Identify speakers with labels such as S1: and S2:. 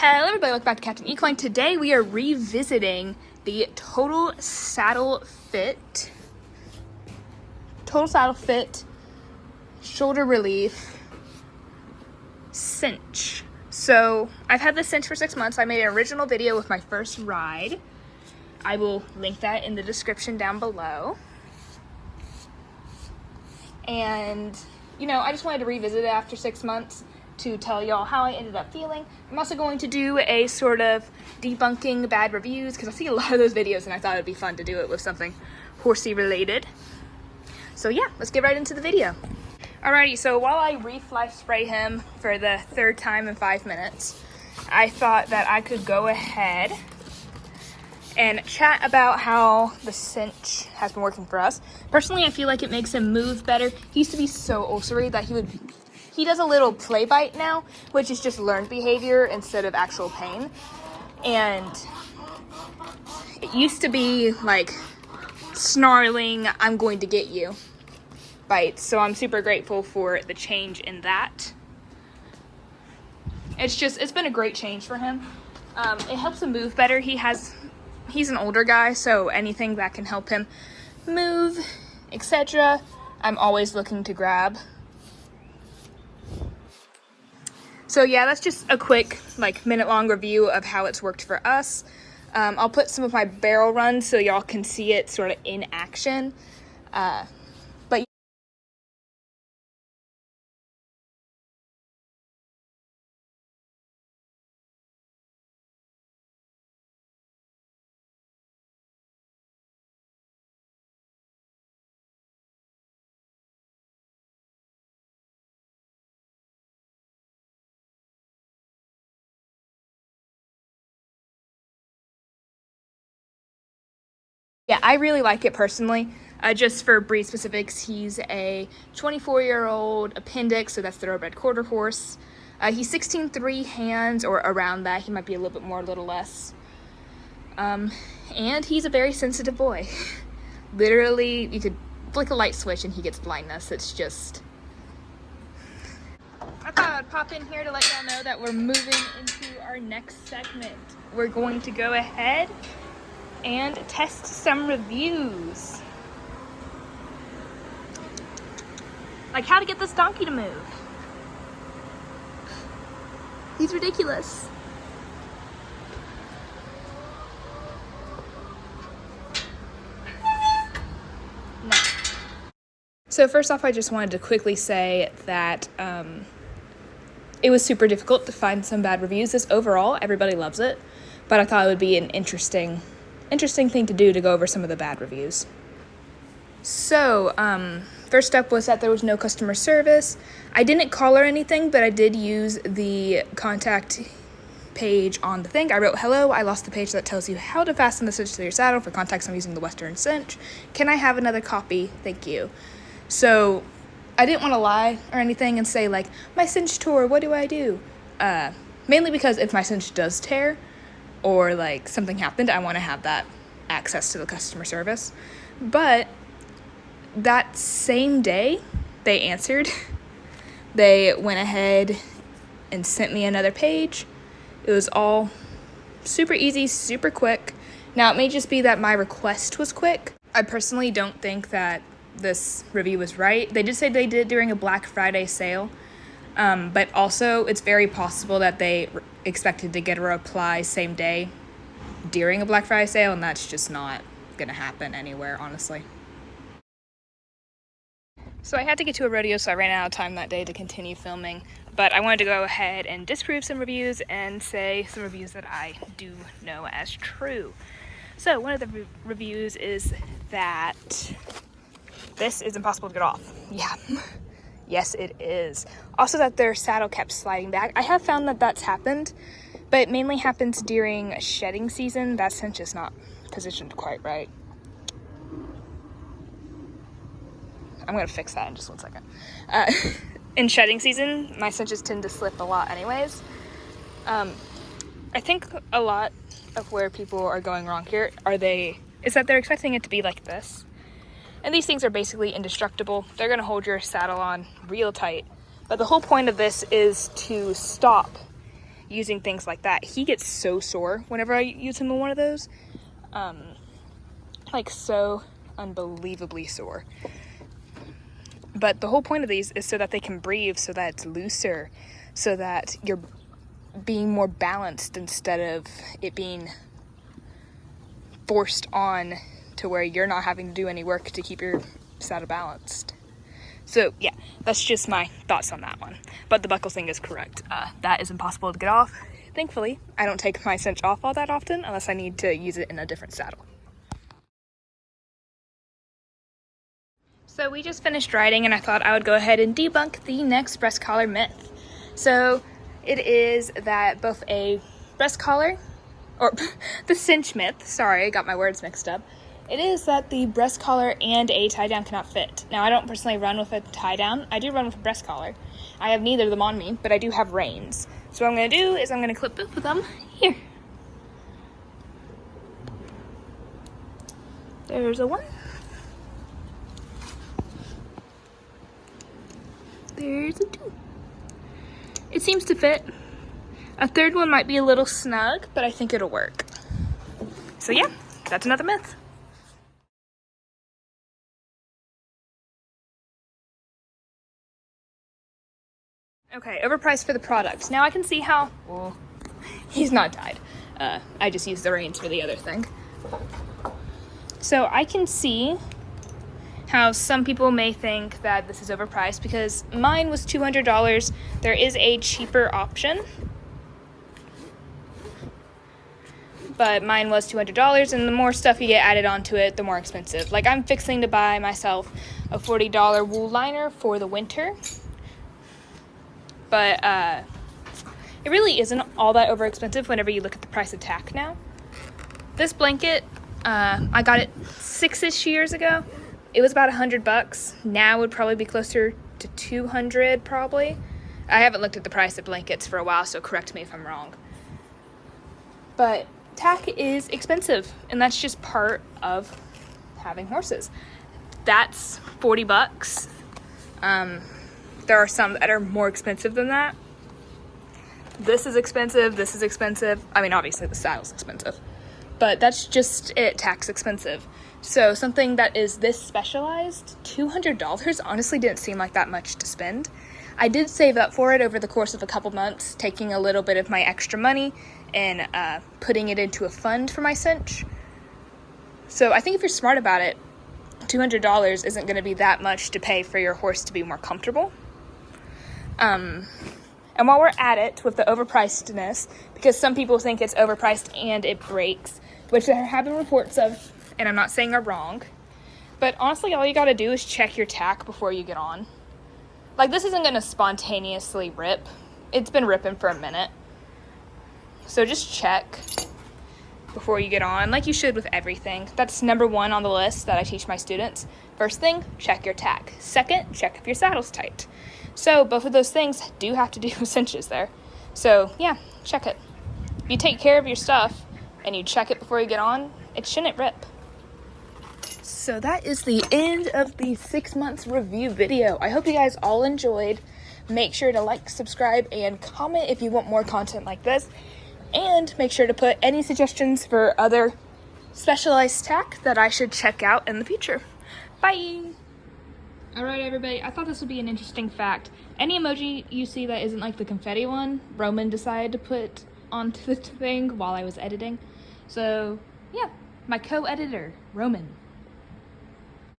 S1: Hello everybody, welcome back to Captain Equine. Today we are revisiting the Total Saddle Fit Shoulder Relief Cinch. So I've had this cinch for 6 months. I made an original video with my first ride. I will link that in the description down below. And I just wanted to revisit it after 6 months to tell y'all how I ended up feeling. I'm also going to do a sort of debunking bad reviews because I see a lot of those videos and I thought it'd be fun to do it with something horsey related. So yeah, let's get right into the video. Alrighty, so while I refly spray him for the third time in 5 minutes, I thought that I could go ahead and chat about how the cinch has been working for us. Personally, I feel like it makes him move better. He used to be so ulcery that he does a little play bite now, which is just learned behavior instead of actual pain. And it used to be like snarling, I'm going to get you bites. So I'm super grateful for the change in that. It's been a great change for him. It helps him move better. He's an older guy, so anything that can help him move, etc., I'm always looking to grab. So yeah, that's just a quick minute-long review of how it's worked for us. I'll put some of my barrel runs so y'all can see it sort of in action. But yeah, I really like it personally. Just for breed specifics, he's a 24-year-old appendix, so that's thoroughbred quarter horse. He's 16.3 hands, or around that. He might be a little bit more, a little less. And he's a very sensitive boy. Literally, you could flick a light switch and he gets blindness. It's just... I thought I'd pop in here to let y'all know that we're moving into our next segment. We're going to go ahead and test some reviews. Like how to get this donkey to move. He's ridiculous. No. So first off, I just wanted to quickly say that it was super difficult to find some bad reviews. This overall, everybody loves it, but I thought it would be an interesting thing to do to go over some of the bad reviews. So, first up was that there was no customer service. I didn't call or anything, but I did use the contact page on the thing. I wrote, hello, I lost the page that tells you how to fasten the cinch to your saddle. For context, I'm using the Western cinch. Can I have another copy? Thank you. So, I didn't want to lie or anything and say, my cinch tore, what do I do? Mainly because if my cinch does tear, or something happened, I want to have that access to the customer service. But that same day they answered. They went ahead and sent me another page. It was all super easy, super quick. Now it may just be that my request was quick. I personally don't think that this review was right. They did say they did it during a Black Friday sale. But also it's very possible that they expected to get a reply same day during a Black Friday sale, and that's just not gonna happen anywhere, honestly. So I had to get to a rodeo, so I ran out of time that day to continue filming, but I wanted to go ahead and disprove some reviews and say some reviews that I do know as true. So one of the reviews is that this is impossible to get off. Yeah. Yes, it is. Also that their saddle kept sliding back. I have found that that's happened, but it mainly happens during shedding season. That cinch is not positioned quite right. I'm going to fix that in just 1 second. In shedding season, my cinches tend to slip a lot anyways. I think a lot of where people are going wrong here is that they're expecting it to be like this. And these things are basically indestructible. They're going to hold your saddle on real tight. But the whole point of this is to stop using things like that. He gets so sore whenever I use him in one of those. Like so unbelievably sore. But the whole point of these is so that they can breathe, so that it's looser, so that you're being more balanced instead of it being forced on to where you're not having to do any work to keep your saddle balanced. So yeah, that's just my thoughts on that one. But the buckle thing is correct. That is impossible to get off. Thankfully, I don't take my cinch off all that often unless I need to use it in a different saddle. So we just finished riding and I thought I would go ahead and debunk the next breast collar myth. So it is that both a breast collar, or the cinch myth, sorry, I got my words mixed up. It is that the breast collar and a tie down cannot fit. Now I don't personally run with a tie down, I do run with a breast collar. I have neither of them on me, but I do have reins. So what I'm gonna do is I'm gonna clip both of them here. There's a one. There's a two. It seems to fit. A third one might be a little snug, but I think it'll work. So yeah, that's another myth. Okay, overpriced for the product. Now I can see how, well, he's not tied. I just used the reins for the other thing. So I can see how some people may think that this is overpriced because mine was $200. There is a cheaper option, but mine was $200, and the more stuff you get added onto it, the more expensive. Like I'm fixing to buy myself a $40 wool liner for the winter, but it really isn't all that over expensive whenever you look at the price of tack now. This blanket, I got it 6-ish years ago. It was about $100. Now it would probably be closer to $200 probably. I haven't looked at the price of blankets for a while, so correct me if I'm wrong. But tack is expensive, and that's just part of having horses. That's $40. There are some that are more expensive than that. This is expensive, this is expensive. I mean, obviously the saddle's expensive, but that's just it, tack's expensive. So something that is this specialized, $200 honestly didn't seem like that much to spend. I did save up for it over the course of a couple months, taking a little bit of my extra money and putting it into a fund for my cinch. So I think if you're smart about it, $200 isn't going to be that much to pay for your horse to be more comfortable. And while we're at it with the overpricedness, because some people think it's overpriced and it breaks, which there have been reports of, and I'm not saying are wrong, but honestly, all you gotta do is check your tack before you get on. Like, this isn't gonna spontaneously rip. It's been ripping for a minute. So just check before you get on, like you should with everything. That's number one on the list that I teach my students. First thing, check your tack. Second, check if your saddle's tight. So both of those things do have to do with cinches there. So yeah, check it. If you take care of your stuff and you check it before you get on, it shouldn't rip. So that is the end of the 6 months review video. I hope you guys all enjoyed. Make sure to like, subscribe, and comment if you want more content like this. And make sure to put any suggestions for other specialized tack that I should check out in the future. Bye! Alright everybody, I thought this would be an interesting fact. Any emoji you see that isn't like the confetti one, Roman decided to put onto the thing while I was editing. So yeah, my co-editor, Roman.